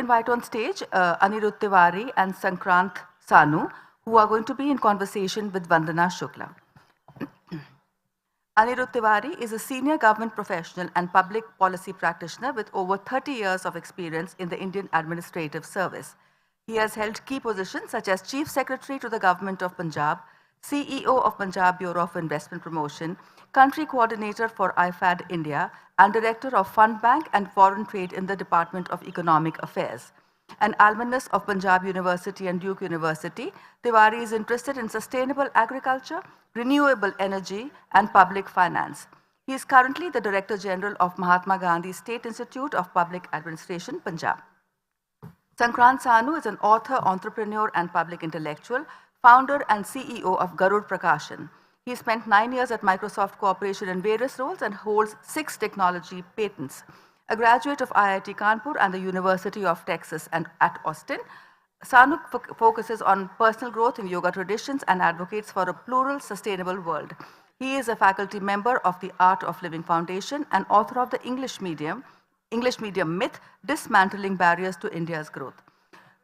invite on stage ANIRUDH TEWARI and SANKRANT SANU, who are going to be in conversation with Vandana Shukla. ANIRUDH TEWARI is a senior government professional and public policy practitioner with over 30 years of experience in the Indian Administrative Service. He has held key positions such as Chief Secretary to the Government of Punjab, CEO of Punjab Bureau of Investment Promotion, Country Coordinator for IFAD India, and Director of Fund Bank and Foreign Trade in the Department of Economic Affairs. An alumnus of Punjab University and Duke University, Tiwari is interested in sustainable agriculture, renewable energy, and public finance. He is currently the Director General of Mahatma Gandhi State Institute of Public Administration, Punjab. SANKRANT SANU is an author, entrepreneur, and public intellectual, founder and CEO of Garud Prakashan. He spent 9 years at Microsoft Corporation in various roles and holds 6 technology patents. A graduate of IIT Kanpur and the University of Texas and at Austin, Sanu focuses on personal growth in yoga traditions and advocates for a plural, sustainable world. He is a faculty member of the Art of Living Foundation and author of the English medium myth, Dismantling Barriers to India's Growth.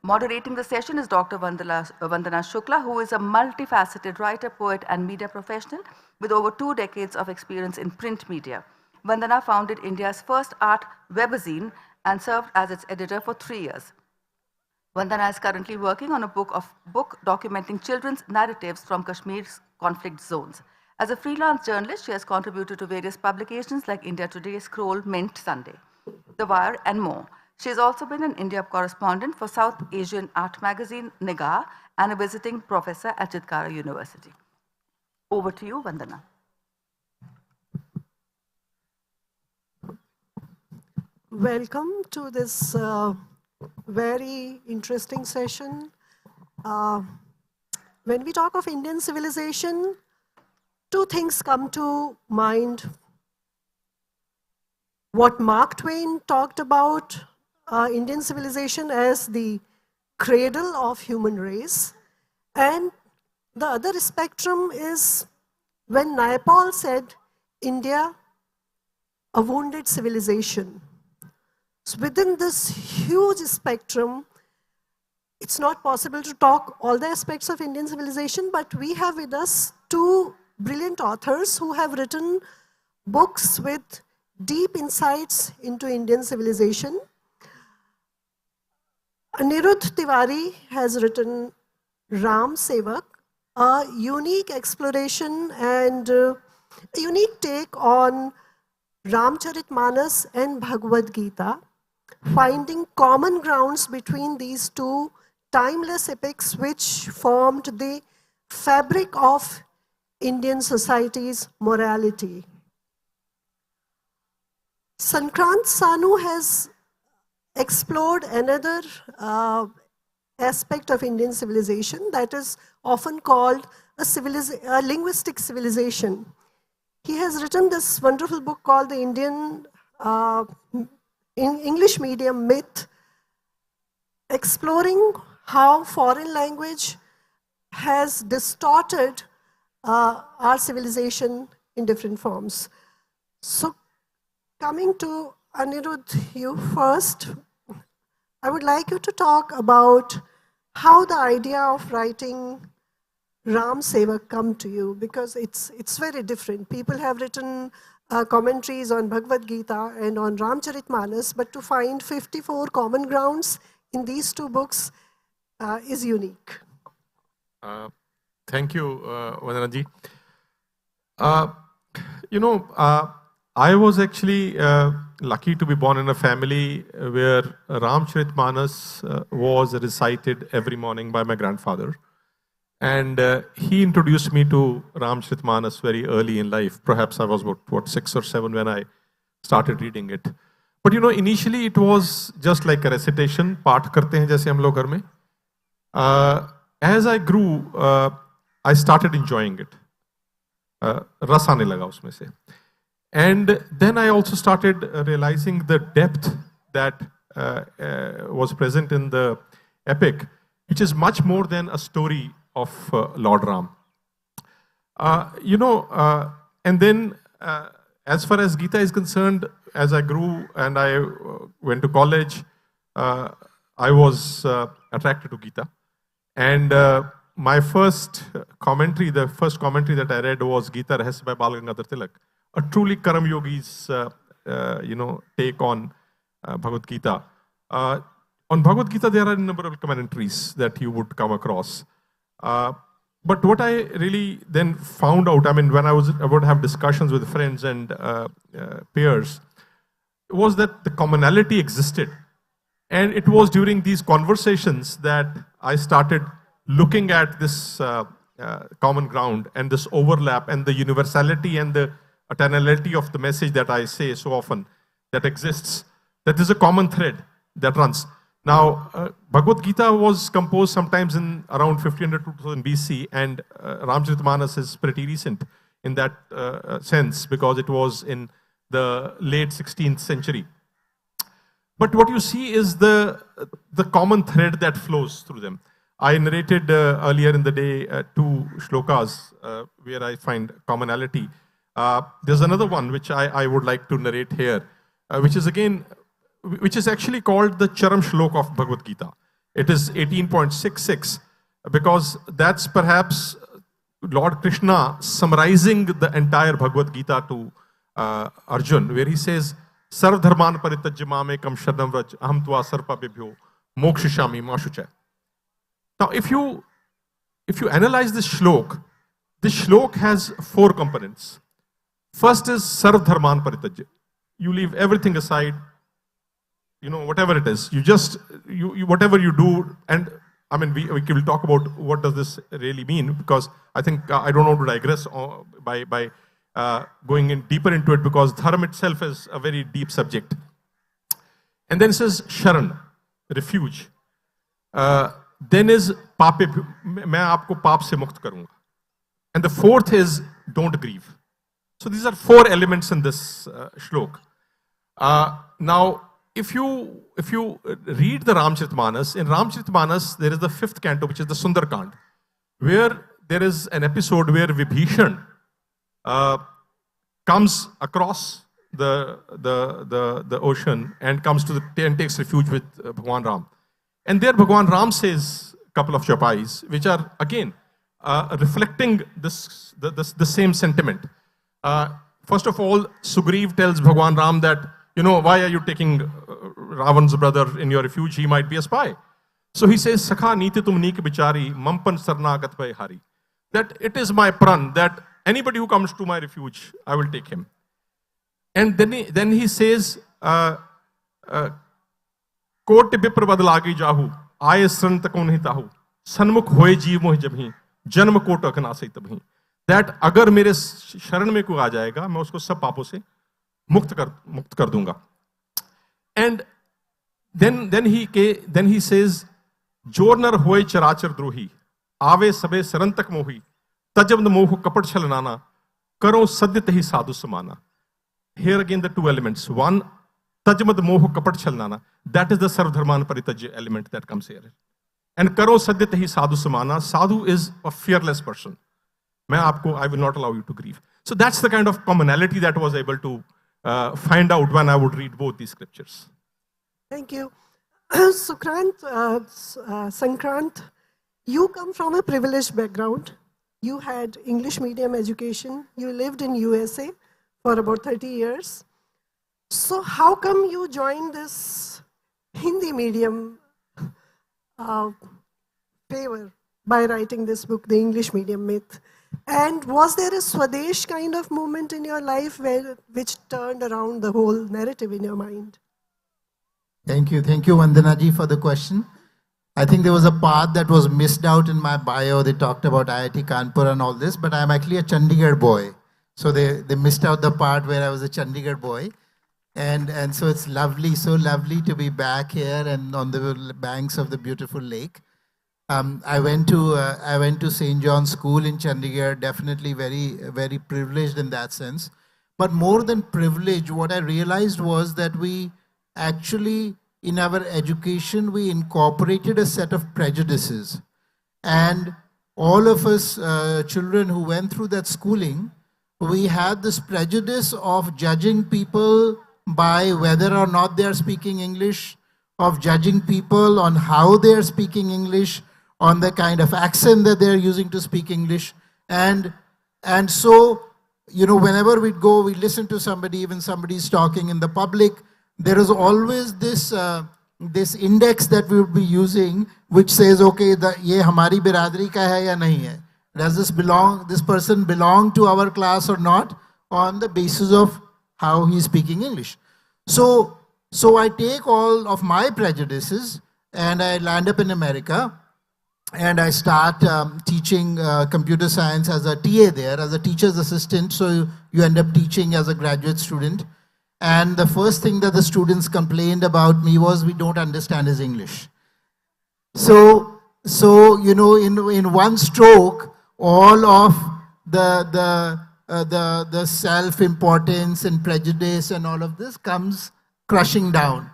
Moderating the session is Dr. Vandana Shukla, who is a multifaceted writer, poet, and media professional with over 2 decades of experience in print media. Vandana founded India's first art webzine and served as its editor for 3 years. Vandana is currently working on a book documenting children's narratives from Kashmir's conflict zones. As a freelance journalist, she has contributed to various publications like India Today, Scroll, Mint, Sunday, The Wire, and more. She has also been an India correspondent for South Asian art magazine Nigah and a visiting professor at Chitkara University. Over to you, Vandana. Welcome to this very interesting session. When we talk of Indian civilization, 2 things come to mind. What Mark Twain talked about Indian civilization as the cradle of human race, and the other spectrum is when Naipaul said India, a wounded civilization. So within this huge spectrum, it's not possible to talk all the aspects of Indian civilization, but we have with us 2 brilliant authors who have written books with deep insights into Indian civilization. ANIRUDH TEWARI has written Ram Sevak, a unique exploration and a unique take on Ramcharitmanas and Bhagavad Gita, finding common grounds between these 2 timeless epics which formed the fabric of Indian society's morality. SANKRANT SANU has explored another aspect of Indian civilization that is often called a linguistic civilization. He has written this wonderful book called the Indian English medium myth, exploring how foreign language has distorted our civilization in different forms. So coming to ANIRUDH, you first, I would like you to talk about how the idea of writing Ram Sevak come to you, because it's very different. People have written commentaries on Bhagavad Gita and on Ramcharitmanas, but to find 54 common grounds in these 2 books is unique. Thank you, Vandana ji. I was actually lucky to be born in a family where Ramcharitmanas was recited every morning by my grandfather. And he introduced me to Ramcharitmanas very early in life. Perhaps I was about 6 or 7 when I started reading it. But initially it was just like a recitation, पाठ करते हैं जैसे हम लोग घर में. As I grew, I started enjoying it. रस आने लगा उसमें से. And then I also started realizing the depth that was present in the epic, which is much more than a story of Lord Ram. And then as far as Gita is concerned, as I grew and I went to college, I was attracted to Gita. And my first commentary, the first commentary that I read was Gita Rahasya by Bal Gangadhar Tilak, a truly Karam Yogi's, take on Bhagavad Gita. On Bhagavad Gita, there are innumerable commentaries that you would come across. But what I really then found out, I mean, when I would have discussions with friends and peers, was that the commonality existed. And it was during these conversations that I started looking at this common ground and this overlap and the universality and the eternality of the message that I say so often that exists, that there's a common thread that runs. Now, Bhagavad Gita was composed sometimes in around 1500 to 2000 BC, and Ramcharitmanas is pretty recent in that sense because it was in the late 16th century. But what you see is the common thread that flows through them. I narrated earlier in the day 2 shlokas where I find commonality. There's another one which I would like to narrate here, which is actually called the Charam Shlok of Bhagavad Gita. It is 18.66 because that's perhaps Lord Krishna summarizing the entire Bhagavad Gita to Arjun, where he says, Sarv dharman paritajya mamekam sharanam vraj aham tva sarpabhyo mokshishami mashucha. Now, if you analyze this shlok has 4 components. First is Sarv dharman paritajya. You leave everything aside, whatever it is. Whatever you do, and I mean, we will talk about what does this really mean, because I think I don't want to digress by going in deeper into it, because dharma itself is a very deep subject. And then it says sharan, refuge. Then is pape, main aapko paap se mukt karunga. And the 4th is don't grieve. So these are 4 elements in this shlok. Now, if you read the Ramcharitmanas, in Ramcharitmanas there is the 5th canto, which is the Sundarkand, where there is an episode where Vibhishan comes across the ocean and comes to and takes refuge with Bhagwan Ram. And there Bhagwan Ram says a couple of chapais, which are again reflecting the same sentiment. First of all, Sugriv tells Bhagwan Ram that, why are you taking Ravan's brother in your refuge? He might be a spy. So he says, Sakha niti tum neek bichari, mampan sarnagat bhai hari. That it is my pran, that anybody who comes to my refuge, I will take him. And then he says, Kote bipra badlagi jahu, aaye sran takon hi tahu, sanmukh hoye jeev moh jabhi, janm kota kanasai tabhi. That agar mere sharan mein koi aa jayega, main usko sab paapon se mukt kar dunga. And then he says, Jornar hoye charachar drohi, aave sabe sarantak mohi, tajabd moh kapat chalanana, karo sadyat hi sadhu samana. Here again the 2 elements. One, tajamad moh kapat chalanana. That is the Sarv dharman paritajya element that comes here. And karo sadyat hi sadhu samana. Sadhu is a fearless person. I will not allow you to grieve. So that's the kind of commonality that I was able to find out when I would read both these scriptures. Thank you. SANKRANT, you come from a privileged background. You had English medium education. You lived in USA for about 30 years. So how come you joined this Hindi medium favor by writing this book, The English Medium Myth? And was there a Swadesh kind of moment in your life which turned around the whole narrative in your mind? Thank you, Vandana ji, for the question. I think there was a part that was missed out in my bio. They talked about IIT Kanpur and all this, but I'm actually a Chandigarh boy. So they missed out the part where I was a Chandigarh boy. And so it's lovely, so lovely to be back here and on the banks of the beautiful lake. I went to St. John's School in Chandigarh, definitely very, very privileged in that sense. But more than privilege, what I realized was that we actually, in our education, we incorporated a set of prejudices. And all of us children who went through that schooling, we had this prejudice of judging people by whether or not they are speaking English, of judging people on how they are speaking English, on the kind of accent that they are using to speak English. And so, you know, whenever we'd go, we listen to somebody, even somebody's talking in the public, there is always this this index that we would be using, which says, okay, ये हमारी बिरादरी का है या नहीं है? Does this person belong to our class or not, on the basis of how he's speaking English? So I take all of my prejudices and I land up in America, and I start teaching computer science as a TA there, as a teacher's assistant. So you end up teaching as a graduate student. And the first thing that the students complained about me was, we don't understand his English. So you know, in one stroke, all of the self-importance and prejudice and all of this comes crushing down,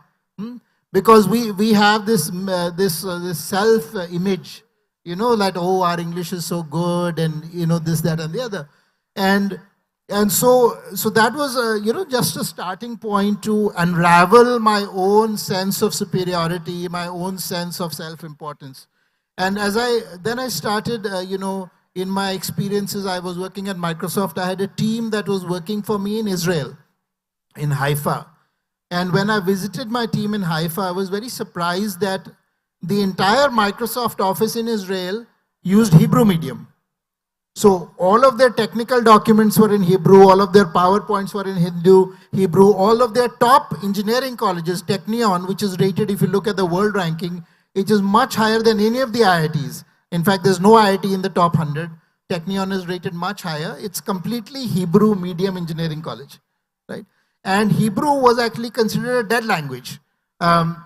because we have this self-image, you know, that, oh, our English is so good, and you know, this, that, and the other, and so that was you know, just a starting point to unravel my own sense of superiority, my own sense of self-importance. And then I started, you know, in my experiences, I was working at Microsoft. I had a team that was working for me in Israel, in Haifa. And when I visited my team in Haifa, I was very surprised that the entire Microsoft office in Israel used Hebrew medium. So all of their technical documents were in Hebrew, all of their PowerPoints were in Hebrew, all of their top engineering colleges, Technion, which is rated, if you look at the world ranking, it is much higher than any of the IITs. In fact, there's no IIT in the top 100. Technion is rated much higher. It's completely Hebrew medium engineering college, right? And Hebrew was actually considered a dead language.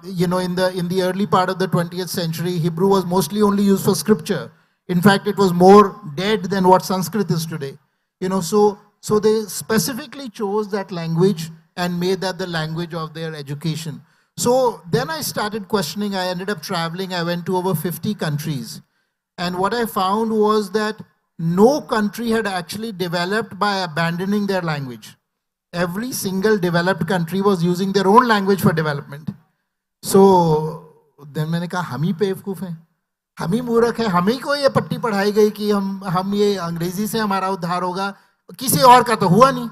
You know, in the early part of the 20th century, Hebrew was mostly only used for scripture. In fact, it was more dead than what Sanskrit is today. You know, so they specifically chose that language and made that the language of their education. So then I started questioning. I ended up traveling. I went to over 50 countries. And what I found was that no country had actually developed by abandoning their language. Every single developed country was using their own language for development. So then मैंने कहा, हम ही बेवकूफ हैं, हम ही मूर्ख हैं, हम ही को ये पट्टी पढ़ाई गई कि हम ये अंग्रेजी से हमारा उद्धार होगा, किसी और का तो हुआ नहीं.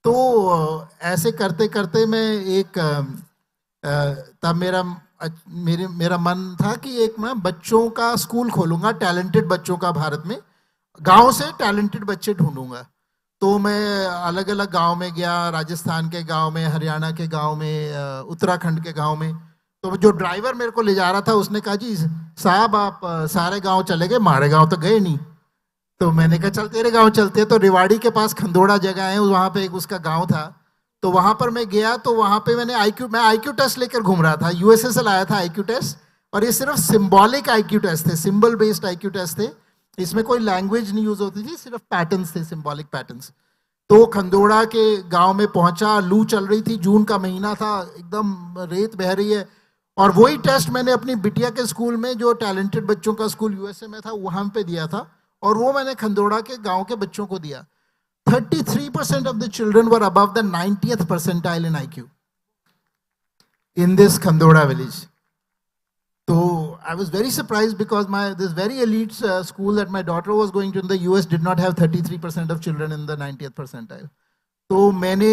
तो ऐसे करते करते मैं तब मेरा मन था कि एक मैं बच्चों का स्कूल खोलूंगा, टैलेंटेड बच्चों का, भारत में गांव से टैलेंटेड बच्चे ढूंढूंगा. तो मैं अलग अलग गांव में गया, राजस्थान के गांव में, हरियाणा के गांव में, उत्तराखंड के गांव में. तो जो ड्राइवर मेरे को ले जा रहा था उसने कहा, जी साहब आप सारे गांव चले गए, हमारे गांव तो गए नहीं. तो मैंने कहा चल तेरे गांव चलते हैं. तो रेवाड़ी के पास खंदोड़ा जगह है, वहाँ पे एक उसका गांव था. तो वहाँ पर मैं गया, तो वहाँ पे मैं आईक्यू टेस्ट लेकर घूम रहा था. यूएसए से लाया था आईक्यू टेस्ट, और ये सिर्फ सिंबॉलिक आईक्यू टेस्ट थे, सिंबल बेस्ड आईक्यू टेस्ट थे. इसमें कोई लैंग्वेज नहीं यूज होती थी, सिर्फ पैटर्न्स थे, सिंबॉलिक पैटर्न्स. तो खंदोड़ा के गांव में पहुंचा, लू चल रही थी, जून का महीना था, एकदम रेत बह रही है. और वही टेस्ट मैंने अपनी बिटिया के स्कूल में, जो टैलेंटेड बच्चों का स्कूल यूएसए में था, वहां पे दिया था. और वो मैंने खंदोड़ा के गांव के बच्चों को दिया. 33% of the children were above the 90th percentile in IQ in this Khandoda village. So I was very surprised, because this very elite school that my daughter was going to in the US did not have 33% of children in the 90th percentile. तो मैंने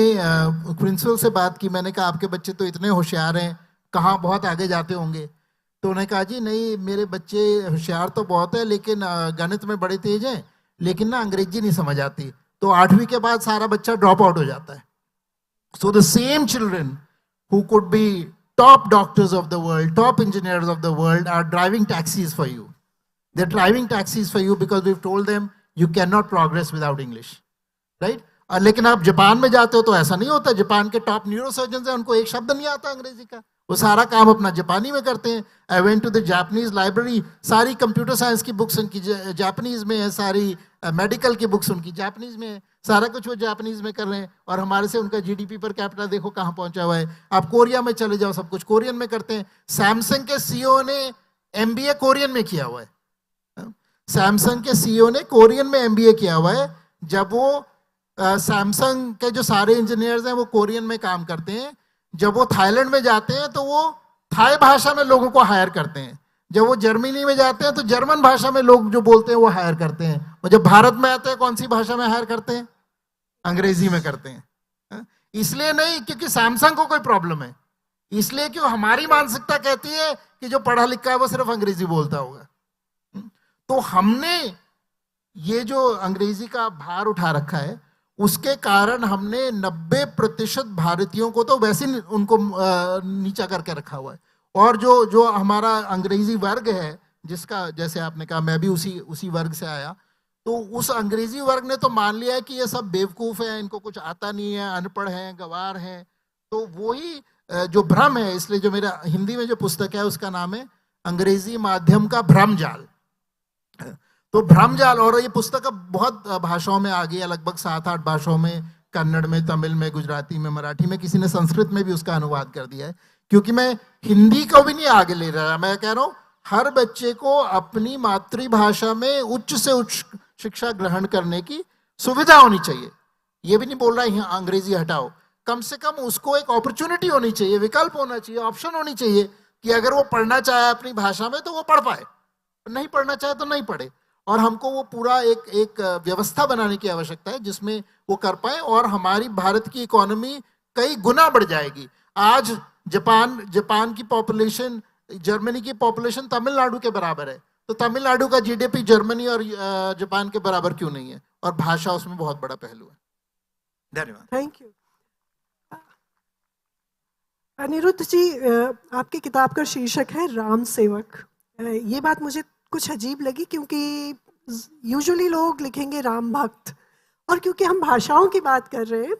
principal से बात की. मैंने कहा आपके बच्चे तो इतने होशियार हैं, कहाँ बहुत आगे जाते होंगे. तो उन्होंने कहा जी नहीं, मेरे बच्चे होशियार तो बहुत है, लेकिन गणित में बड़े तेज हैं, लेकिन ना अंग्रेजी नहीं समझ आती. तो 8वीं के बाद सारा बच्चा ड्रॉप आउट हो जाता है. So the same children who could be top doctors of the world, top engineers of the world are driving taxis for you. They're driving taxis for you because we've told them you cannot progress without English, right? लेकिन आप Japan में जाते हो तो ऐसा नहीं होता. Japan के टॉप न्यूरोसर्जन हैं, उनको एक शब्द नहीं आता अंग्रेजी का, वो सारा काम अपना जापानी में करते हैं. I went to the Japanese library, सारी कंप्यूटर साइंस की बुक्स उनकी जापानीज में है, सारी मेडिकल की बुक्स उनकी जापानीज में है, सारा कुछ वो जापानीज में कर रहे हैं. और हमारे से उनका जीडीपी पर कैपिटा देखो कहाँ पहुंचा हुआ है. आप कोरिया में चले जाओ, सब कुछ कोरियन में करते हैं. सैमसंग के सीईओ ने एमबीए कोरियन में किया हुआ है. सैमसंग के सीईओ ने कोरियन में एमबीए किया हुआ है. जब वो सैमसंग के जो सारे इंजीनियर्स हैं वो कोरियन में काम करते हैं. जब वो थाईलैंड में जाते हैं तो वो थाई भाषा में लोगों को हायर करते हैं, जब वो जर्मनी में जाते हैं तो जर्मन भाषा में लोग जो बोलते हैं वो हायर करते हैं, और जब भारत में आते हैं कौन सी भाषा में हायर करते हैं? अंग्रेजी में करते हैं। इसलिए नहीं क्योंकि सैमसंग को कोई प्रॉब्लम है, इसलिए कि हमारी मानसिकता कहती है कि जो पढ़ा लिखा है वो सिर्फ अंग्रेजी बोलता होगा। तो हमने ये जो अंग्रेजी का भार उठा रखा है, उसके कारण हमने 90% भारतीयों को तो वैसे उनको नीचा करके रखा हुआ है। और जो हमारा अंग्रेजी वर्ग है, जिसका जैसे आपने कहा मैं भी उसी वर्ग से आया, तो उस अंग्रेजी वर्ग ने तो मान लिया है कि ये सब बेवकूफ है, इनको कुछ आता नहीं है, अनपढ़ हैं, गंवार हैं। तो वही जो भ्रम है, इसलिए जो मेरा हिंदी में जो पुस्तक है उसका नाम है अंग्रेजी माध्यम का भ्रम जाल। तो भ्रम जाल, और ये पुस्तक अब बहुत भाषाओं में आ गई है, लगभग 7-8 भाषाओं में, कन्नड़ में, तमिल में, गुजराती में, मराठी में, किसी ने संस्कृत में भी उसका अनुवाद कर दिया है। क्योंकि मैं हिंदी को भी नहीं आगे ले रहा, मैं कह रहा हूँ हर बच्चे को अपनी मातृभाषा में उच्च से उच्च शिक्षा ग्रहण करने की सुविधा होनी चाहिए। ये भी नहीं बोल रहा है अंग्रेजी हटाओ, कम से कम उसको एक अपॉर्चुनिटी होनी चाहिए, विकल्प होना चाहिए, ऑप्शन होनी चाहिए कि अगर वो पढ़ना चाहे अपनी भाषा में तो वो पढ़ पाए, नहीं पढ़ना चाहे तो नहीं पढ़े। और हमको वो पूरा एक व्यवस्था बनाने की आवश्यकता है जिसमें वो कर पाए, और हमारी भारत की इकोनॉमी कई गुना बढ़ जाएगी। आज जापान की पॉपुलेशन, जर्मनी की पॉपुलेशन तमिलनाडु के बराबर है, तो तमिलनाडु का जीडीपी जर्मनी और जापान के बराबर क्यों नहीं है? और भाषा उसमें बहुत बड़ा पहलू है। धन्यवाद। Thank you. अनिरुद्ध जी, आपकी किताब का शीर्षक है राम सेवक। ये बात मुझे कुछ अजीब लगी, क्योंकि यूजुअली लोग लिखेंगे राम भक्त, और क्योंकि हम भाषाओं की बात कर रहे हैं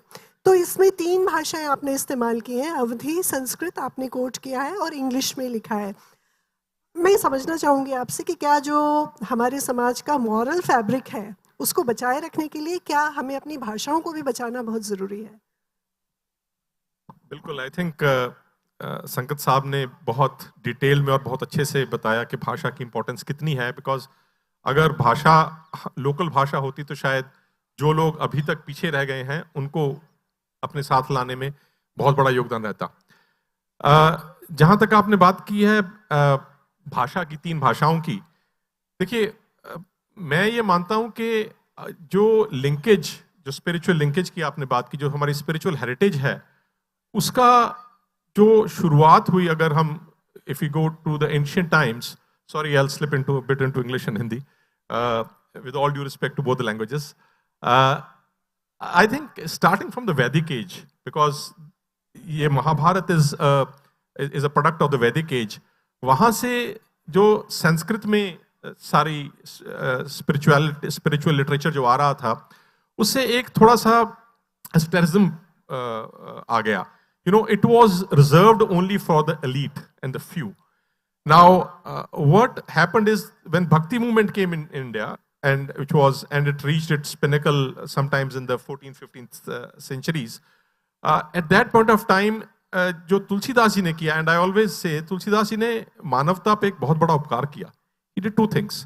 तो इसमें 3 भाषाएं आपने इस्तेमाल की हैं, अवधी, संस्कृत आपने कोट किया है और इंग्लिश में लिखा है। मैं समझना चाहूँगी आपसे कि क्या जो हमारे समाज का मॉरल फैब्रिक है उसको बचाए रखने के लिए क्या हमें अपनी भाषाओं को भी बचाना बहुत ज़रूरी है? बिल्कुल, आई थिंक संकट साहब ने बहुत डिटेल में और बहुत अच्छे से बताया कि भाषा की इंपॉर्टेंस कितनी है। बिकॉज अगर भाषा लोकल भाषा होती तो शायद जो लोग अभी तक पीछे रह गए हैं उनको अपने साथ लाने में बहुत बड़ा योगदान रहता। जहाँ तक आपने बात की है भाषा की, 3 भाषाओं की, देखिए मैं ये मानता हूँ कि जो लिंकेज, जो स्पिरिचुअल लिंकेज की आपने बात की, जो हमारी स्पिरिचुअल हेरिटेज है, उसका जो शुरुआत हुई, अगर हम if you go to the ancient times, sorry I will slip into bit into English and Hindi, with all due respect to both the languages, I think starting from the Vedic age, because ये Mahabharata is a product of the Vedic age, वहां से जो संस्कृत में सारी spiritual literature जो आ रहा था, उससे एक थोड़ा सा एस्टेरिज्म आ गया. You know, it was reserved only for the elite and the few. Now, what happened is when Bhakti movement came in India, and it reached its pinnacle sometimes in the 14th, 15th centuries. At that point of time, जो तुलसीदास जी ने किया, and I always say Tulsidas ji ने मानवता पे एक बहुत बड़ा उपकार किया. He did 2 things.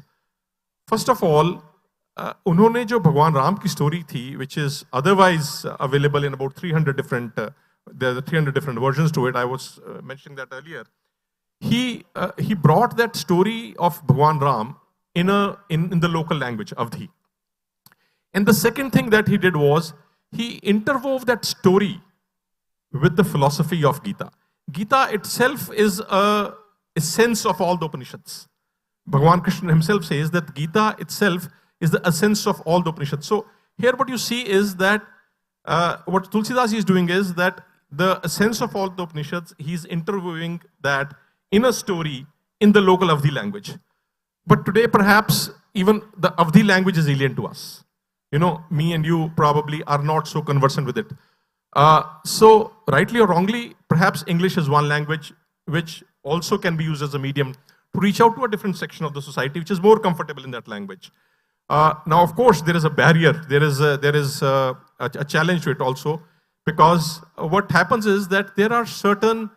First of all, उन्होंने जो भगवान राम की स्टोरी थी, which is otherwise available in about 300 different there are 300 different versions to it. I was mentioning that earlier. He brought that story of Bhagwan Ram in the local language, Avdhi. And the second thing that he did was he interwove that story with the philosophy of Gita. Gita itself is a essence of all the Upanishads. Bhagwan Krishna himself says that Gita itself is the essence of all the Upanishads. So here what you see is that what Tulsidas is doing is that the essence of all the Upanishads, he's interviewing that in a story in the local Avdhi language. But today, perhaps, even the Avdhi language is alien to us. You know, me and you probably are not so conversant with it. So, rightly or wrongly, perhaps English is one language which also can be used as a medium to reach out to a different section of the society which is more comfortable in that language. Now, of course, there is a barrier. There is a challenge to it also. Because what happens is that there are certain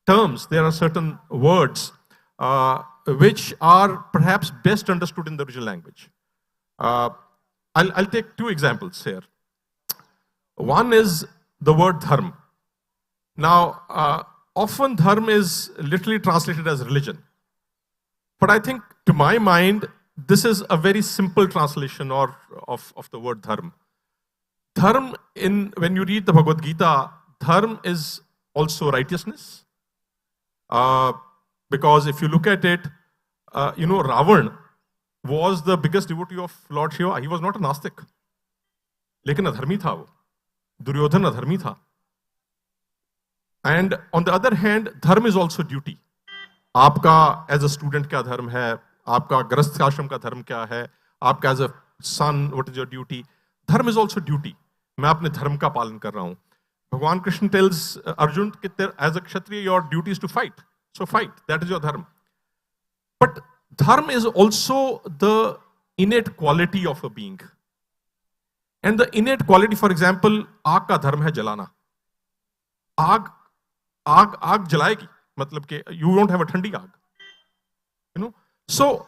terms, there are certain words which are perhaps best understood in the original language. I'll take 2 examples here. One is the word dharma. Now, often dharma is literally translated as religion. But I think, to my mind, this is a very simple translation of the word dharma. Dharma, when you read the Bhagavad Gita, dharma is also righteousness. Because if you look at it, Ravan was the biggest devotee of Lord Shiva. He was not a Nastik. लेकिन अधर्मी था वो. दुर्योधन अधर्मी था. And on the other hand, dharma is also duty. आपका as a student क्या धर्म है, आपका गृहस्थ आश्रम का धर्म क्या है, आपका as a son, what is your duty? Dharma is also duty. मैं अपने धर्म का पालन कर रहा हूँ. भगवान कृष्ण tells Arjun कि as a kshatriya your duty is to fight. So fight, that is your dharma. But dharma is also the innate quality of a being. And the innate quality, for example, आग का धर्म है जलाना. आग जलाएगी, मतलब कि you don't have a ठंडी आग. So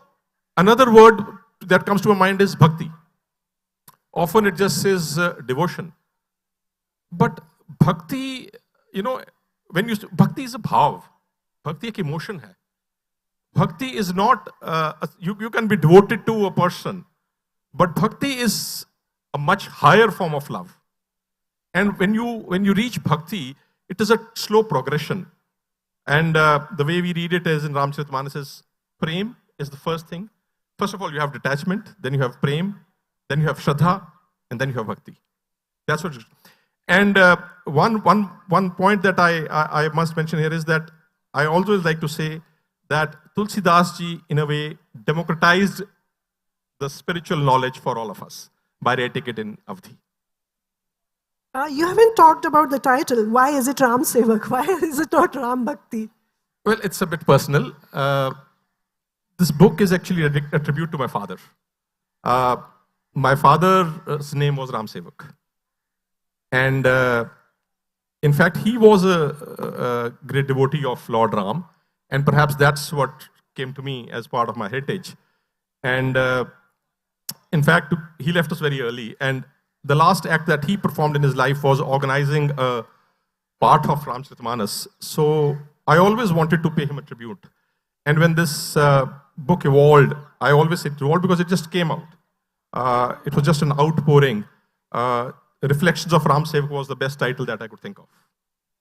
another word that comes to my mind is bhakti. Often it just says devotion. But bhakti, bhakti is a bhav. Bhakti एक emotion है. Bhakti is not, you can be devoted to a person, but bhakti is a much higher form of love. And when you reach bhakti, it is a slow progression. And the way we read it is in Ramcharitmanas says, prem is the first thing. First of all, you have detachment, then you have prem, then you have shraddha, and then you have bhakti. That's what it is. And one point that I must mention here is that I always like to say that Tulsidas ji, in a way, democratized the spiritual knowledge for all of us by writing it in Avadhi. You haven't talked about the title. Why is it Ram Sevak? Why is it not Ram Bhakti? Well, it's a bit personal. This book is actually a tribute to my father. My father's name was Ram Sevak. And in fact, he was a great devotee of Lord Ram. And perhaps that's what came to me as part of my heritage. And in fact, he left us very early. And the last act that he performed in his life was organizing a part of Ramcharitmanas. So I always wanted to pay him a tribute. And when this book evolved, I always say it evolved because it just came out. It was just an outpouring. Reflections of Ram Sevak was the best title that I could think of.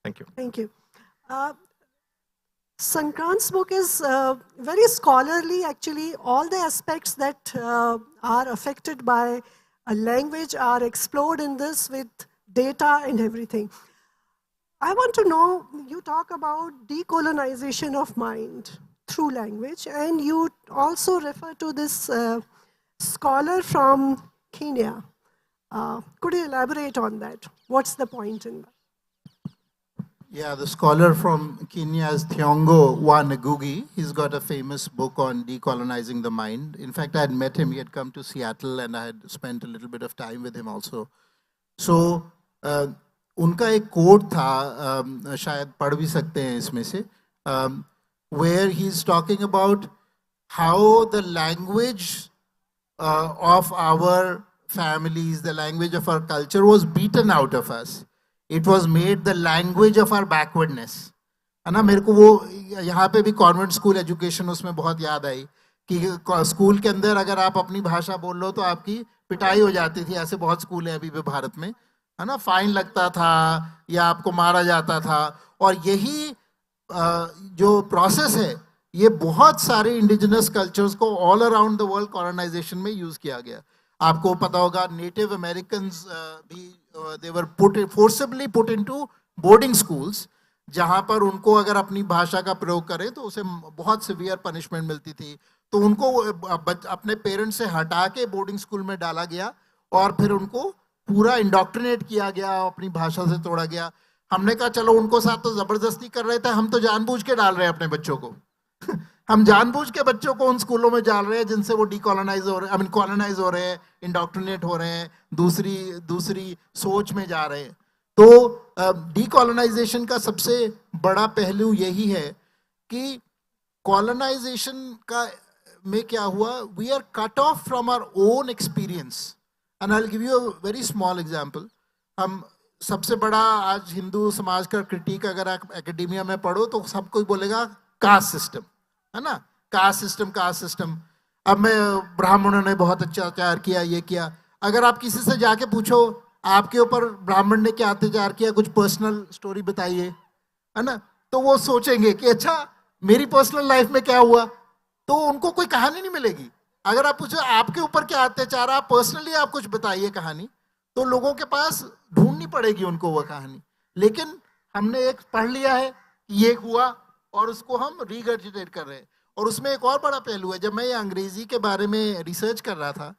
Thank you. Thank you. SANKRANT's book is very scholarly, actually. All the aspects that are affected by a language are explored in this with data and everything. I want to know, you talk about decolonization of mind through language, and you also refer to this scholar from Kenya. Could you elaborate on that? What's the point in that? Yeah, the scholar from Kenya is Thiongo Wa Ngugi. He's got a famous book on decolonizing the mind. In fact, I had met him. He had come to Seattle, and I had spent a little bit of time with him also. So, उनका एक quote था, शायद पढ़ भी सकते हैं इसमें से, where he's talking about how the language of our families, the language of our culture was beaten out of us. It was made the language of our backwardness. है ना, मेरे को वो यहाँ पे भी कॉन्वेंट स्कूल एजुकेशन उसमें बहुत याद आई कि स्कूल के अंदर अगर आप अपनी भाषा बोल लो तो आपकी पिटाई हो जाती थी. ऐसे बहुत स्कूल हैं अभी भी भारत में, है ना, फाइन लगता था या आपको मारा जाता था. और यही जो प्रोसेस है ये बहुत सारे इंडिजिनस कल्चर्स को all around the world colonisation में यूज किया गया. आपको पता होगा नेटिव अमेरिकन्स भी they were forcibly put into boarding schools, जहाँ पर उनको अगर अपनी भाषा का प्रयोग करें तो उसे बहुत सिवियर पनिशमेंट मिलती थी. तो उनको अपने पेरेंट्स से हटा के बोर्डिंग स्कूल में डाला गया और फिर उनको पूरा इंडोक्ट्रिनेट किया गया, अपनी भाषा से तोड़ा गया. हमने कहा चलो उनको साथ तो जबरदस्ती कर रहे थे, हम तो जानबूझ के डाल रहे हैं अपने बच्चों को. हम जानबूझ के बच्चों को उन स्कूलों में डाल रहे हैं जिनसे वो डीकॉलोनाइज हो रहे हैं, कॉलोनाइज हो रहे हैं, इंडोक्ट्रिनेट हो रहे हैं, दूसरी सोच में जा रहे हैं. तो डीकॉलोनाइजेशन का सबसे बड़ा पहलू यही है कि कॉलोनाइजेशन का में क्या हुआ, we are cut off from our own experience. And I will give you a very small example. हम सबसे बड़ा आज हिंदू समाज का क्रिटिक अगर आप एकेडेमिया में पढ़ो तो सब कोई बोलेगा कास्ट सिस्टम, है ना, कास्ट सिस्टम, कास्ट सिस्टम। अब मैं ब्राह्मणों ने बहुत अत्याचार किया, ये किया। अगर आप किसी से जाके पूछो आपके ऊपर ब्राह्मण ने क्या अत्याचार किया, कुछ पर्सनल स्टोरी बताइए, है ना, तो वो सोचेंगे कि अच्छा मेरी पर्सनल लाइफ में क्या हुआ, तो उनको कोई कहानी नहीं मिलेगी। अगर आप पूछो आपके ऊपर क्या अत्याचार, आप पर्सनली आप कुछ बताइए कहानी, तो लोगों के पास ढूंढनी पड़ेगी उनको वो कहानी। लेकिन हमने एक पढ़ लिया है कि ये हुआ और उसको हम रिगर्जिटेट कर रहे हैं। और उसमें एक और बड़ा पहलू है, जब मैं ये अंग्रेजी के बारे में रिसर्च कर रहा था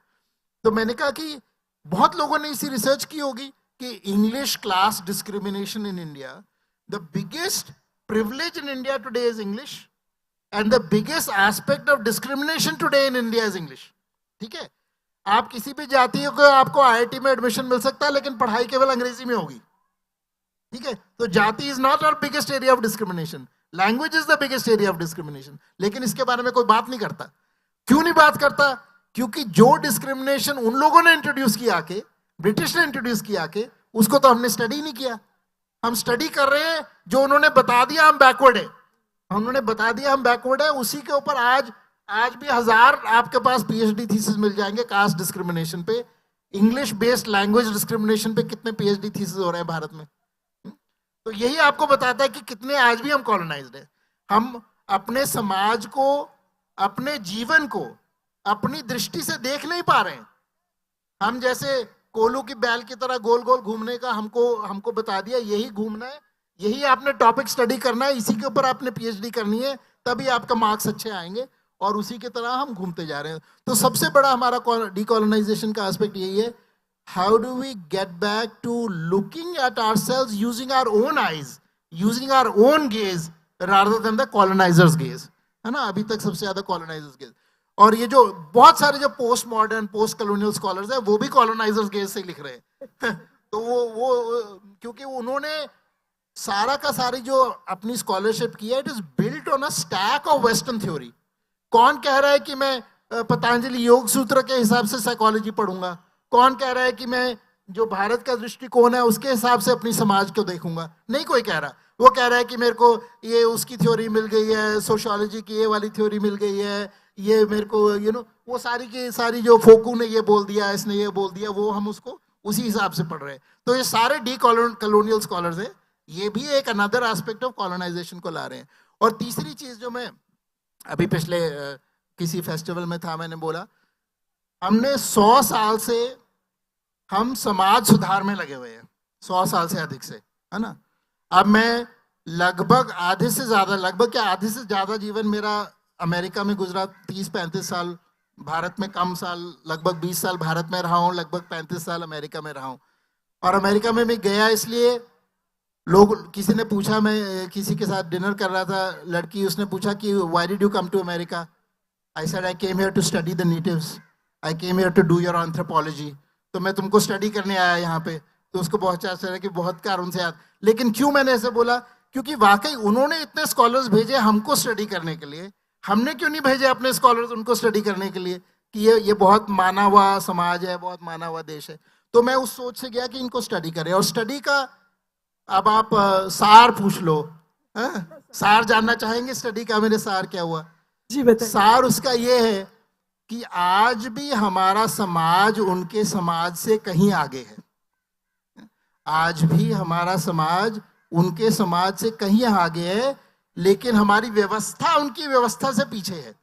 तो मैंने कहा कि बहुत लोगों ने इसी रिसर्च की होगी कि English class discrimination in India, the biggest privilege in India today is English and the biggest aspect of discrimination today in India is English. ठीक है, आप किसी भी जाति को आपको IIT में एडमिशन मिल सकता है लेकिन पढ़ाई केवल अंग्रेजी में होगी। ठीक है, तो जाति is not our biggest area of discrimination, language is the biggest area of discrimination. लेकिन इसके बारे में कोई बात नहीं करता। क्यों नहीं बात करता? क्योंकि जो डिस्क्रिमिनेशन उन लोगों ने इंट्रोड्यूस किया के, ब्रिटिश ने इंट्रोड्यूस किया के, उसको तो हमने स्टडी नहीं किया। हम स्टडी कर रहे हैं जो उन्होंने बता दिया हम बैकवर्ड है, उन्होंने बता दिया हम बैकवर्ड है, उसी के ऊपर आज भी 1000 आपके पास पीएचडी थीसिस मिल जाएंगे कास्ट डिस्क्रिमिनेशन पे। इंग्लिश बेस्ड लैंग्वेज डिस्क्रिमिनेशन पे कितने पीएचडी थीसिस हो रहे हैं भारत में। तो यही आपको बताता है कि कितने आज भी हम कॉलोनाइज्ड है। हम अपने समाज को, अपने जीवन को अपनी दृष्टि से देख नहीं पा रहे हैं। हम जैसे कोलू की बैल की तरह गोल गोल घूमने का हमको बता दिया, यही घूमना है, यही आपने टॉपिक स्टडी करना है, इसी के ऊपर आपने पीएचडी करनी है, तभी आपका मार्क्स अच्छे आएंगे, और उसी की तरह हम घूमते जा रहे हैं। तो सबसे बड़ा हमारा डीकोलोनाइजेशन का एस्पेक्ट यही है, how do we get back to looking at ourselves using our own eyes, using our own gaze rather than the colonisers gaze, है ना। अभी तक सबसे ज्यादा कॉलोनाइजर्स गेज, और ये जो बहुत सारे जो post modern post colonial scholars हैं वो भी कॉलोनाइजर्स गेज से लिख रहे हैं तो वो क्योंकि उन्होंने सारा का सारी जो अपनी स्कॉलरशिप की है, it is built on a stack of western theory. कौन कह रहा है कि मैं पतंजलि योग सूत्र के हिसाब से साइकोलॉजी पढ़ूंगा? कौन कह रहा है कि मैं जो भारत का दृष्टिकोण है उसके हिसाब से अपनी समाज को देखूंगा? नहीं कोई कह रहा। वो कह रहा है कि मेरे को ये उसकी थ्योरी मिल गई है, सोशियोलॉजी की ये वाली थ्योरी मिल गई है, ये मेरे को वो सारी की सारी जो फोकू ने ये बोल दिया, इसने ये बोल दिया, वो हम उसको उसी हिसाब से पढ़ रहे हैं। तो ये सारे डी कॉलोनियल स्कॉलर्स हैं, ये भी एक अनदर एस्पेक्ट ऑफ कॉलोनाइजेशन को ला रहे हैं। और तीसरी चीज जो मैं अभी पिछले किसी फेस्टिवल में था, मैंने बोला हमने 100 साल से हम समाज सुधार में लगे हुए हैं, 100 साल से अधिक से, है ना। अब मैं लगभग आधे से ज्यादा जीवन मेरा अमेरिका में गुजरा, 30-35 साल, भारत में कम साल, लगभग 20 साल भारत में रहा हूँ, लगभग 35 साल अमेरिका में रहा हूँ। और अमेरिका में मैं गया इसलिए, लोग, किसी ने पूछा, मैं किसी के साथ डिनर कर रहा था, लड़की, उसने पूछा कि why did you come to America? I said I came here to study the natives, I came here to do your anthropology. तो मैं तुमको स्टडी करने आया यहाँ पे। तो उसको बहुत अच्छा लगा कि बहुत कारण से याद। लेकिन क्यों मैंने ऐसे बोला? क्योंकि वाकई उन्होंने इतने स्कॉलर्स भेजे हमको स्टडी करने के लिए, हमने क्यों नहीं भेजे अपने स्कॉलर्स उनको स्टडी करने के लिए कि ये बहुत माना हुआ समाज है, बहुत माना हुआ देश है। तो मैं उस सोच से गया कि इनको स्टडी करें। और स्टडी का अब आप सार पूछ लो, सार जानना चाहेंगे स्टडी का? मेरे सार क्या हुआ जी बताइए। सार उसका ये है कि आज भी हमारा समाज उनके समाज से कहीं आगे है। आज भी हमारा समाज उनके समाज से कहीं आगे है, लेकिन हमारी व्यवस्था उनकी व्यवस्था से पीछे है।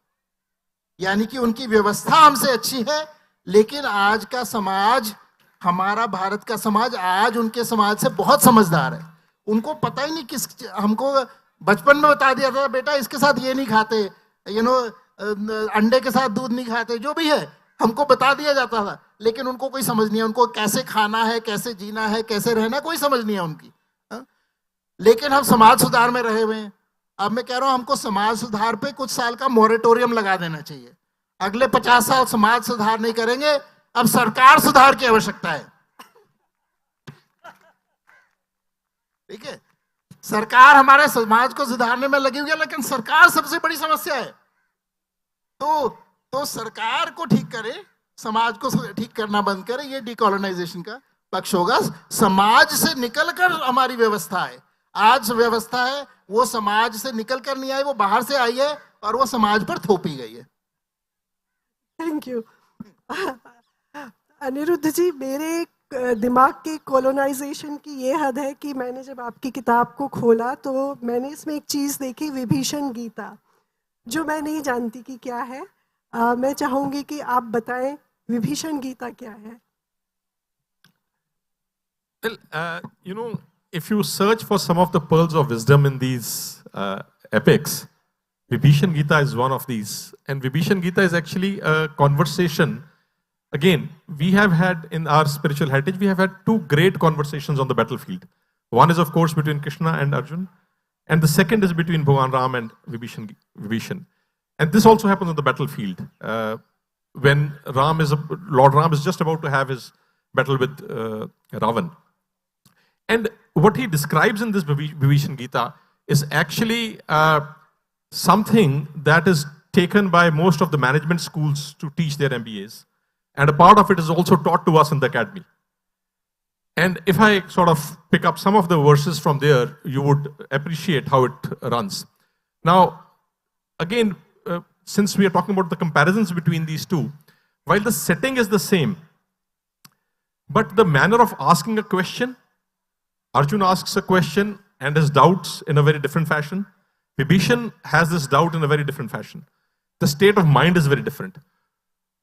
यानी कि उनकी व्यवस्था हमसे अच्छी है, लेकिन आज का समाज, हमारा भारत का समाज आज उनके समाज से बहुत समझदार है। उनको पता ही नहीं किस, हमको बचपन में बता दिया था, बेटा इसके साथ ये नहीं खाते, अंडे के साथ दूध नहीं खाते, जो भी है हमको बता दिया जाता था, लेकिन उनको कोई समझ नहीं है। उनको कैसे खाना है, कैसे जीना है, कैसे रहना, कोई समझ नहीं है उनकी। लेकिन हम समाज सुधार में रहे हुए हैं। अब मैं कह रहा हूं हमको समाज सुधार पे कुछ साल का मॉरेटोरियम लगा देना चाहिए। अगले 50 साल समाज सुधार नहीं करेंगे, अब सरकार सुधार की आवश्यकता है। ठीक है, सरकार हमारे समाज को सुधारने में लगी हुई है, लेकिन सरकार सबसे बड़ी समस्या है। तो सरकार को ठीक करे, समाज को ठीक करना बंद करे, ये डीकोलोनाइजेशन का पक्ष होगा। समाज से निकलकर हमारी व्यवस्था है, आज व्यवस्था है वो समाज से निकलकर नहीं आई, वो बाहर से आई है और वो समाज पर थोपी गई है। Thank you. अनिरुद्ध जी, मेरे दिमाग के कॉलोनाइजेशन की ये हद है कि मैंने जब आपकी किताब को खोला तो मैंने इसमें एक चीज़ देखी, विभीषण गीता, जो मैं नहीं जानती कि क्या है। मैं चाहूंगी कि आप बताएं विभीषण गीता क्या है। Well, if you search for some of the pearls of wisdom in these epics, Vibhishan Gita is one of these. And Vibhishan Gita is actually a conversation. Again, we have had in our spiritual heritage, we have had two great conversations on the battlefield. One is, of course, between Krishna and Arjun. And the second is between Bhagwan Ram and Vibhishan. And this also happens on the battlefield. When Lord Ram is just about to have his battle with Ravan. And what he describes in this Vibhishan Gita is actually something that is taken by most of the management schools to teach their MBAs. And a part of it is also taught to us in the academy. And if I sort of pick up some of the verses from there, you would appreciate how it runs. Now, again, since we are talking about the comparisons between these two, while the setting is the same, but the manner of asking a question, Arjun asks a question and has doubts in a very different fashion. Vibhishan has this doubt in a very different fashion. The state of mind is very different.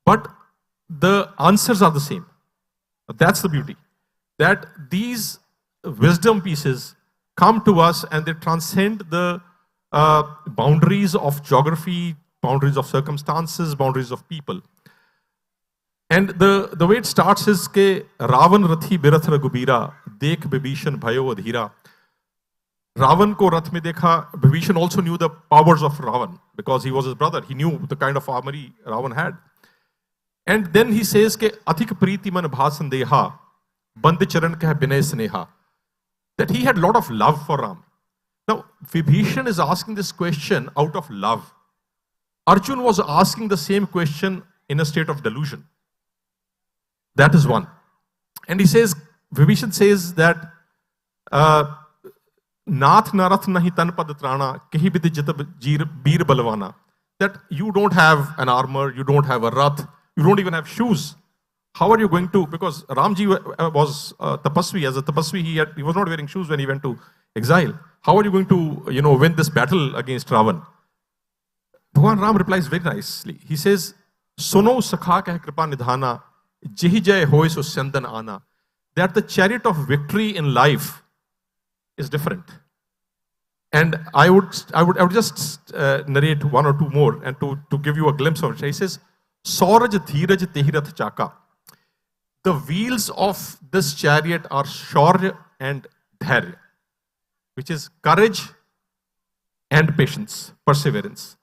But the answers are the same. That's the beauty. That these wisdom pieces come to us and they transcend the boundaries of geography, boundaries of circumstances, boundaries of people. And the way it starts is ke Ravan rathi birath ragubira dekh Vibhishan bhayo adhira. Ravan ko rath mein dekha. Vibhishan also knew the powers of Ravan because he was his brother. He knew the kind of armory Ravan had. And then he says ke athik preeti man bhasandeha band charan keh binay sneha. That he had a lot of love for Ram. Now, Vibhishan is asking this question out of love. Arjun was asking the same question in a state of delusion. That is one. And he says, Vibhishan says that Nath narath nahi tan pad trana kehi bid jit bir balwana. That you don't have an armor, you don't have a rath, you don't even have shoes. How are you going to? Because Ramji was tapasvi. As a tapasvi, he was not wearing shoes when he went to exile. How are you going to, win this battle against Ravan? Bhagwan Ram replies very nicely. He says, "Suno sakha keh kripa nidhana, jihi jay hoy so sandan ana." That the chariot of victory in life is different. And I would just narrate one or two more and to give you a glimpse of it. He says, "Sauraj dhiraj tehirath chaka." The wheels of this chariot are shaurya and dhairya, which is courage and patience, perseverance.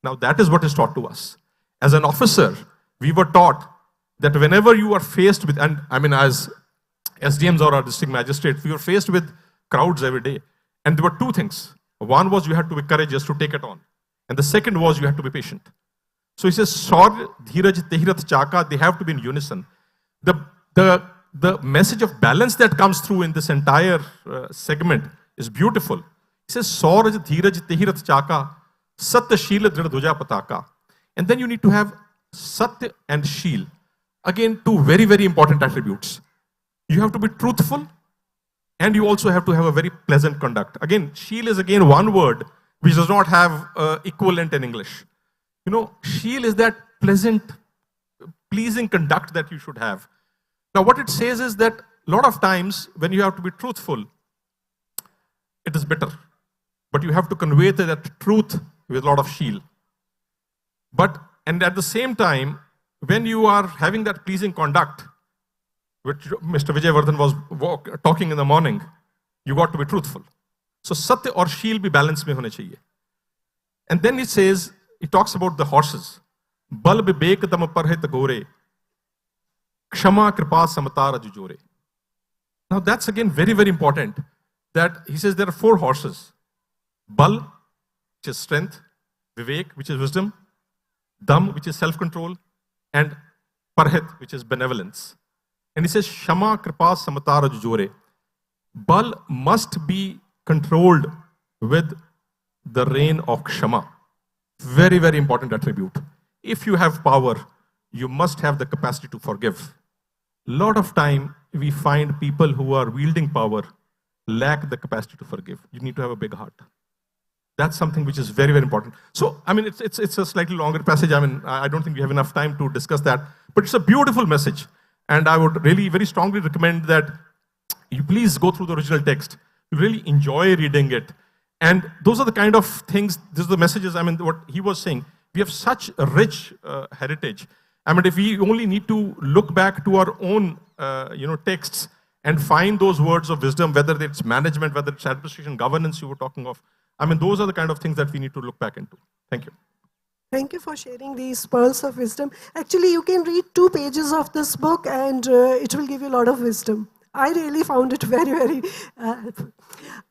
Now that is what is taught to us. As an officer, we were taught that whenever you are faced with, and I mean as SDMs or our district magistrates, we were faced with crowds every day. And there were two things. One was you had to be courageous to take it on. And the second was you had to be patient. So he says, Shaurya, Dhiraj, Tehirath, Chaka, they have to be in unison. The message of balance that comes through in this entire segment is beautiful. He says, Sauraj, Dhiraj, Tehirath, Chaka, Satya, Sheela, Dhrida, Dhuja, Pataka. And then you need to have Satya and Sheel. Again, two very, very important attributes. You have to be truthful and you also have to have a very pleasant conduct. Again, Sheel is again one word which does not have equivalent in English. Sheel is that pleasant, pleasing conduct that you should have. Now, what it says is that a lot of times when you have to be truthful, it is bitter. But you have to convey that truth with a lot of Sheel. And at the same time, when you are having that pleasing conduct, which Mr. Vijay Vardhan was talking in the morning, you got to be truthful. So Satya or Sheel bhi balance mein hone chahiye. And then he talks about the horses. Bal bibek dam parhit gore, kshama kripa samata rajujore. Now that's again very, very important. That he says there are four horses. Bal, which is strength, Vivek, which is wisdom, Dam, which is self-control, and Parhit, which is benevolence. And he says, Shama Kripa Samata Raj Jore. Bal must be controlled with the reign of Kshama. Very, very important attribute. If you have power, you must have the capacity to forgive. Lot of time we find people who are wielding power lack the capacity to forgive. You need to have a big heart. That's something which is very, very important. So, I mean, it's a slightly longer passage. I mean, I don't think we have enough time to discuss that, but it's a beautiful message. And I would really very strongly recommend that you please go through the original text. You really enjoy reading it. And those are the kind of things, these are the messages, I mean, what he was saying. We have such a rich heritage. I mean, if we only need to look back to our own, texts and find those words of wisdom, whether it's management, whether it's administration, governance you were talking of. I mean, those are the kind of things that we need to look back into. Thank you. Thank you for sharing these pearls of wisdom. Actually, you can read 2 pages of this book and it will give you a lot of wisdom. I really found it very, very helpful.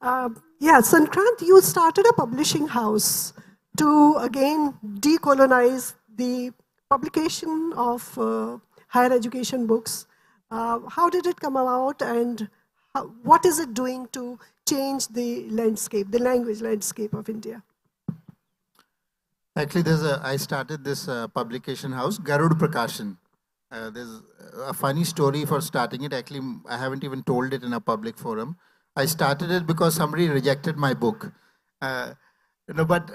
SANKRANT, you started a publishing house to, again, decolonize the publication of higher education books. How did it come about, and what is it doing to change the landscape, the language landscape of India? Actually, I started this publication house, Garud Prakashan. There's a funny story for starting it. Actually, I haven't even told it in a public forum. I started it because somebody rejected my book. But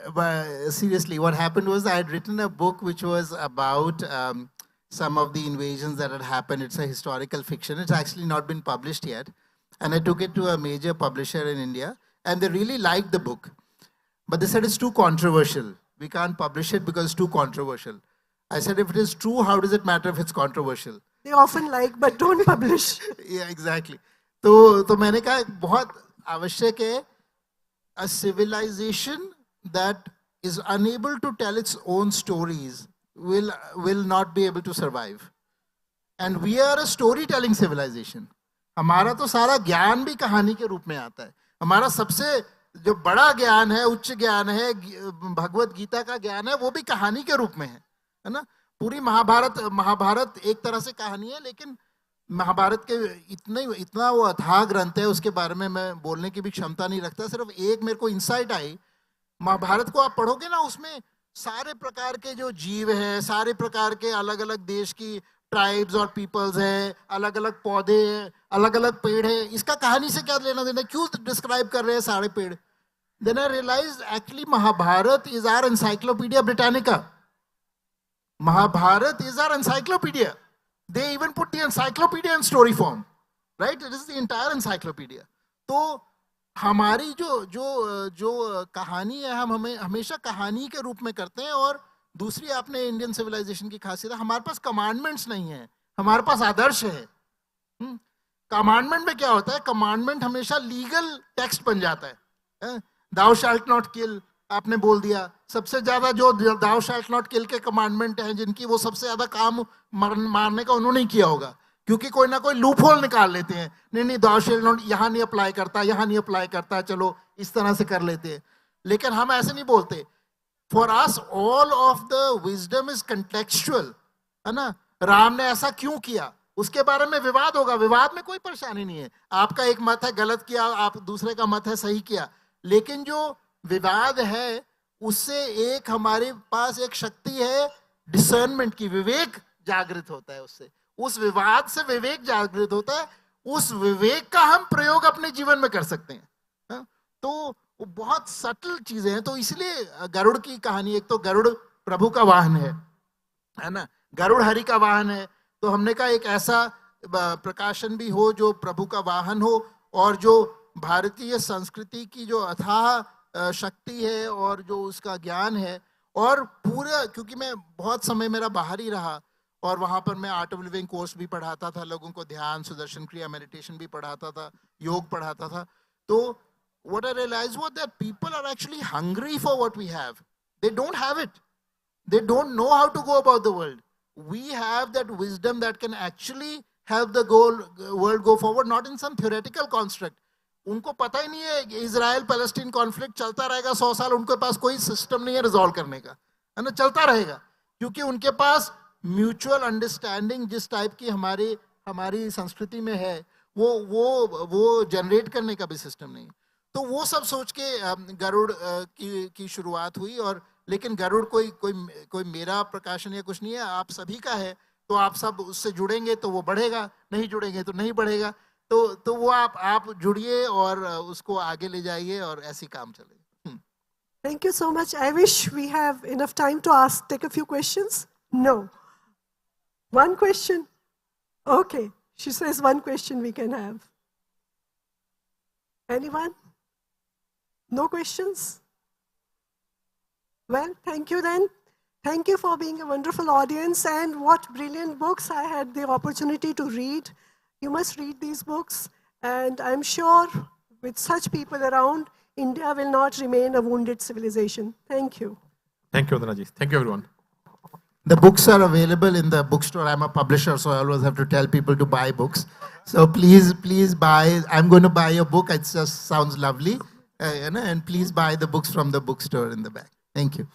seriously, what happened was I had written a book which was about some of the invasions that had happened. It's a historical fiction. It's actually not been published yet. And I took it to a major publisher in India, and they really liked the book. But they said it's too controversial. We can't publish it because it's too controversial. I said, if it is true, how does it matter if it's controversial? They often like, but don't publish. Yeah, exactly. तो मैंने कहा बहुत आवश्यक है, a civilization that is unable to tell its own stories will not be able to survive. And we are a storytelling civilization. हमारा तो सारा ज्ञान भी कहानी के रूप में आता है. हमारा सबसे जो बड़ा ज्ञान है, उच्च ज्ञान है, भगवत गीता का ज्ञान है, वो भी कहानी के रूप में है ना? पूरी महाभारत एक तरह से कहानी है, लेकिन महाभारत के इतना वो अथाह ग्रंथ है, उसके बारे में मैं बोलने की भी क्षमता नहीं रखता. सिर्फ एक मेरे को इंसाइट आई, महाभारत को आप पढ़ोगे ना, उसमें सारे प्रकार के जो जीव हैं, सारे प्रकार के अलग अलग देश की ट्राइब्स और पीपल्स हैं, अलग अलग पौधे हैं, अलग अलग पेड़ हैं. इसका कहानी से क्या लेना देना, क्यों डिस्क्राइब कर रहे हैं सारे पेड़? Then I realised actually Mahabharata is our encyclopaedia Britannica. Mahabharata is our encyclopedia. They even put the encyclopedia in story form, right? It is the entire encyclopedia. तो हमारी जो कहानी है, हम हमेशा कहानी के रूप में करते हैं. और दूसरी, आपने इंडियन सिविलाइजेशन की खासियत है, हमारे पास कमांडमेंट्स नहीं है, हमारे पास आदर्श है. कमांडमेंट में क्या होता है? कमांडमेंट हमेशा लीगल टेक्स्ट बन जाता है. Thou shalt not kill, आपने बोल दिया. सबसे ज्यादा जो thou shalt not kill के कमांडमेंट हैं, जिनकी वो सबसे ज्यादा काम मारने का उन्होंने किया होगा, क्योंकि कोई ना कोई लूप होल निकाल लेते हैं. नहीं thou shalt not यहाँ नहीं अप्लाई करता, यहाँ नहीं अप्लाई करता, चलो इस तरह से कर लेते हैं. लेकिन हम ऐसे नहीं बोलते. For us all of the wisdom is contextual, है ना? राम ने ऐसा क्यों किया, उसके बारे में विवाद होगा. विवाद में कोई परेशानी नहीं है. आपका एक मत है गलत किया, आप दूसरे का मत है सही किया. लेकिन जो विवाद है, उससे एक हमारे पास एक शक्ति है डिसर्नमेंट की, विवेक जागृत होता है. उससे, उस विवाद से विवेक जागृत होता है. उस विवेक का हम प्रयोग अपने जीवन में कर सकते हैं. तो बहुत सटल चीजें हैं. तो इसलिए गरुड़ की कहानी, एक तो गरुड़ प्रभु का वाहन है ना? गरुड़ हरि का वाहन है. तो हमने कहा एक ऐसा प्रकाशन भी हो जो प्रभु का वाहन हो, और जो भारतीय संस्कृति की जो अथाह शक्ति है और जो उसका ज्ञान है. और पूरा, क्योंकि मैं बहुत समय मेरा बाहर ही रहा, और वहाँ पर मैं आर्ट ऑफ लिविंग कोर्स भी पढ़ाता था, लोगों को ध्यान, सुदर्शन क्रिया, मेडिटेशन भी पढ़ाता था, योग पढ़ाता था. तो what I realized was that people are actually hungry for what we have. They don't have it. They don't know how to go about the world. We have that wisdom that can actually help the world go forward, not in some theoretical construct. उनको पता ही नहीं है कि Israel Palestine conflict चलता रहेगा 100 साल. उनके पास कोई सिस्टम नहीं है रिजॉल्व करने का, है ना? चलता रहेगा, क्योंकि उनके पास म्यूचुअल अंडरस्टैंडिंग जिस टाइप की हमारे हमारी संस्कृति में है वो जनरेट करने का भी सिस्टम नहीं। तो वो सब सोच के गरुड़ की शुरुआत हुई। और लेकिन गरुड़ कोई मेरा प्रकाशन या कुछ नहीं है, आप सभी का है। तो आप सब उससे जुड़ेंगे तो वो बढ़ेगा, नहीं जुड़ेंगे तो नहीं बढ़ेगा। तो वो आप जुड़िए और उसको आगे ले जाइए और ऐसी काम चले। Thank you so much. I wish we have enough time to take a few questions. No. One question? Okay. She says one question we can have. Anyone? No questions? Well, thank you then. Thank you for being a wonderful audience, and what brilliant books I had the opportunity to read. You must read these books, and I'm sure with such people around, India will not remain a wounded civilization. Thank you. Thank you, Vandana ji. Thank you, everyone. The books are available in the bookstore. I'm a publisher, so I always have to tell people to buy books. So please buy. I'm going to buy your book. It just sounds lovely. And please buy the books from the bookstore in the back. Thank you.